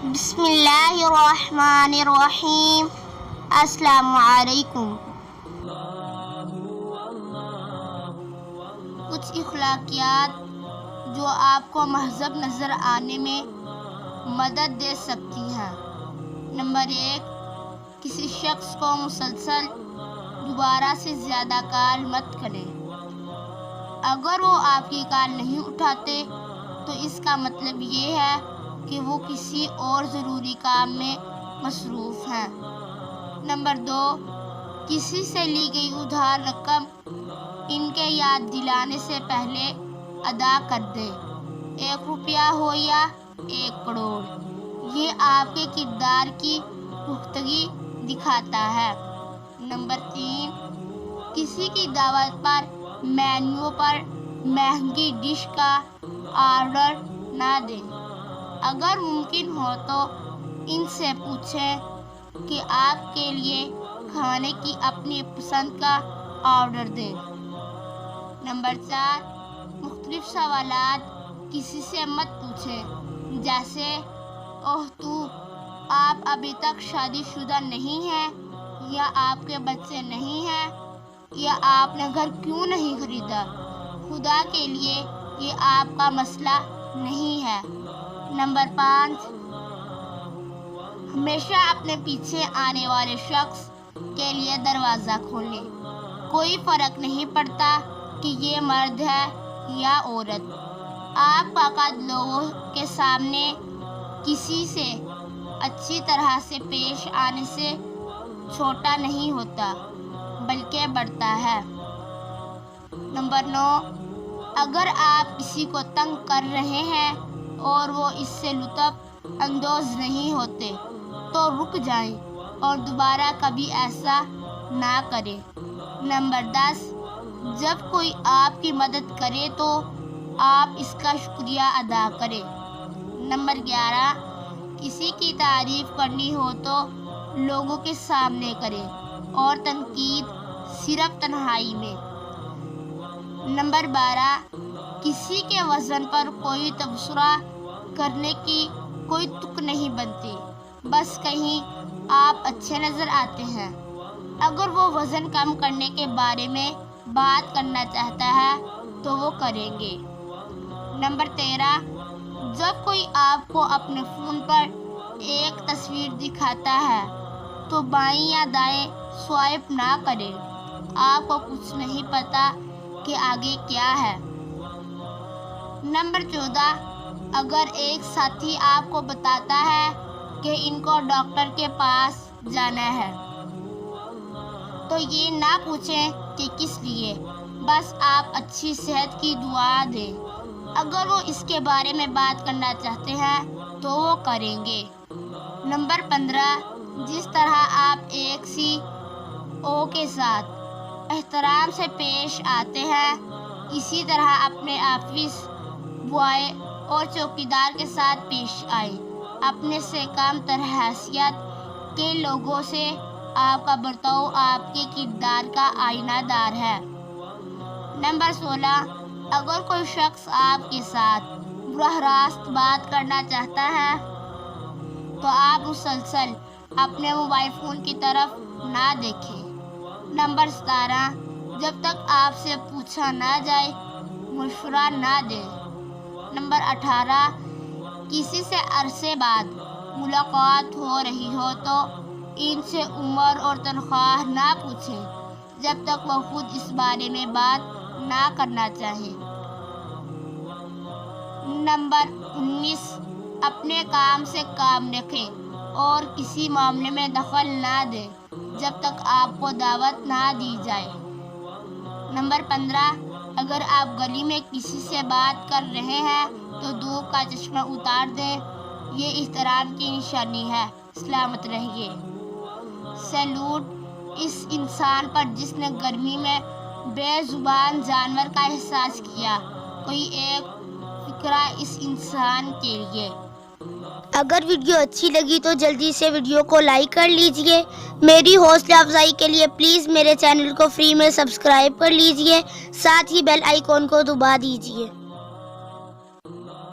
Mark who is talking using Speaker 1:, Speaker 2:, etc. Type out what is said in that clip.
Speaker 1: بسم اللہ الرحمن الرحیم۔ السلام علیکم۔ کچھ اخلاقیات جو آپ کو مہذب نظر آنے میں مدد دے سکتی ہیں۔ نمبر 1، کسی شخص کو مسلسل دوبارہ سے زیادہ کال مت کریں۔ اگر وہ آپ کی کال نہیں اٹھاتے تو اس کا مطلب یہ ہے کہ وہ کسی اور ضروری کام میں مصروف ہیں۔ نمبر 2، کسی سے لی گئی ادھار رقم ان کے یاد دلانے سے پہلے ادا کر دیں، 1 روپیہ ہو یا 1 کروڑ۔ یہ آپ کے کردار کی پختگی دکھاتا ہے۔ نمبر 3، کسی کی دعوت پر مینو پر مہنگی ڈش کا آرڈر نہ دیں۔ اگر ممکن ہو تو ان سے پوچھیں کہ آپ کے لیے کھانے کی اپنی پسند کا آرڈر دیں۔ نمبر 4، مختلف سوالات کسی سے مت پوچھیں، جیسے اوہ تو آپ ابھی تک شادی شدہ نہیں ہیں، یا آپ کے بچے نہیں ہیں، یا آپ نے گھر کیوں نہیں خریدا۔ خدا کے لیے یہ آپ کا مسئلہ نہیں ہے۔ نمبر 5، ہمیشہ اپنے پیچھے آنے والے شخص کے لیے دروازہ کھولیں۔ کوئی فرق نہیں پڑتا کہ یہ مرد ہے یا عورت۔ آپ کا قد لوگوں کے سامنے کسی سے اچھی طرح سے پیش آنے سے چھوٹا نہیں ہوتا بلکہ بڑھتا ہے۔ نمبر 9، اگر آپ کسی کو تنگ کر رہے ہیں اور وہ اس سے لطف اندوز نہیں ہوتے تو رک جائیں اور دوبارہ کبھی ایسا نہ کریں۔ نمبر 10، جب کوئی آپ کی مدد کرے تو آپ اس کا شکریہ ادا کریں۔ نمبر 11، کسی کی تعریف کرنی ہو تو لوگوں کے سامنے کریں اور تنقید صرف تنہائی میں۔ نمبر 12، کسی کے وزن پر کوئی تبصرہ کرنے کی کوئی تک نہیں بنتی، بس کہیں آپ اچھے نظر آتے ہیں۔ اگر وہ وزن کم کرنے کے بارے میں بات کرنا چاہتا ہے تو وہ کریں گے۔ نمبر 13، جب کوئی آپ کو اپنے فون پر ایک تصویر دکھاتا ہے تو بائیں یا دائیں سوائپ نہ کریں، آپ کو کچھ نہیں پتا کہ آگے کیا ہے۔ نمبر 14، اگر ایک ساتھی آپ کو بتاتا ہے کہ ان کو ڈاکٹر کے پاس جانا ہے تو یہ نہ پوچھیں کہ کس لیے، بس آپ اچھی صحت کی دعا دیں۔ اگر وہ اس کے بارے میں بات کرنا چاہتے ہیں تو وہ کریں گے۔ نمبر 15، جس طرح آپ ایک CEO کے ساتھ احترام سے پیش آتے ہیں، اسی طرح اپنے آفس بوائے اور چوکیدار کے ساتھ پیش آئیں۔ اپنے سے کم تر حیثیت کے لوگوں سے آپ کا برتاؤ آپ کے کردار کا آئینہ دار ہے۔ نمبر 16، اگر کوئی شخص آپ کے ساتھ براہ راست بات کرنا چاہتا ہے تو آپ مسلسل اپنے موبائل فون کی طرف نہ دیکھیں۔ نمبر 17، جب تک آپ سے پوچھا نہ جائے مشورہ نہ دیں۔ نمبر 18، کسی سے عرصے بعد ملاقات ہو رہی ہو تو ان سے عمر اور تنخواہ نہ پوچھیں جب تک وہ خود اس بارے میں بات نہ کرنا چاہیں۔ نمبر 19، اپنے کام سے کام رکھیں اور کسی معاملے میں دخل نہ دیں جب تک آپ کو دعوت نہ دی جائے۔ نمبر 15، اگر آپ گلی میں کسی سے بات کر رہے ہیں تو دھوپ کا چشمہ اتار دیں، یہ احترام کی نشانی ہے۔ سلامت رہیے۔ سیلوٹ اس انسان پر جس نے گرمی میں بے زبان جانور کا احساس کیا۔ کوئی ایک فقرہ اس انسان کے لیے۔
Speaker 2: اگر ویڈیو اچھی لگی تو جلدی سے ویڈیو کو لائک کر لیجئے۔ میری حوصلہ افزائی کے لیے پلیز میرے چینل کو فری میں سبسکرائب کر لیجئے، ساتھ ہی بیل آئیکن کو دبا دیجئے۔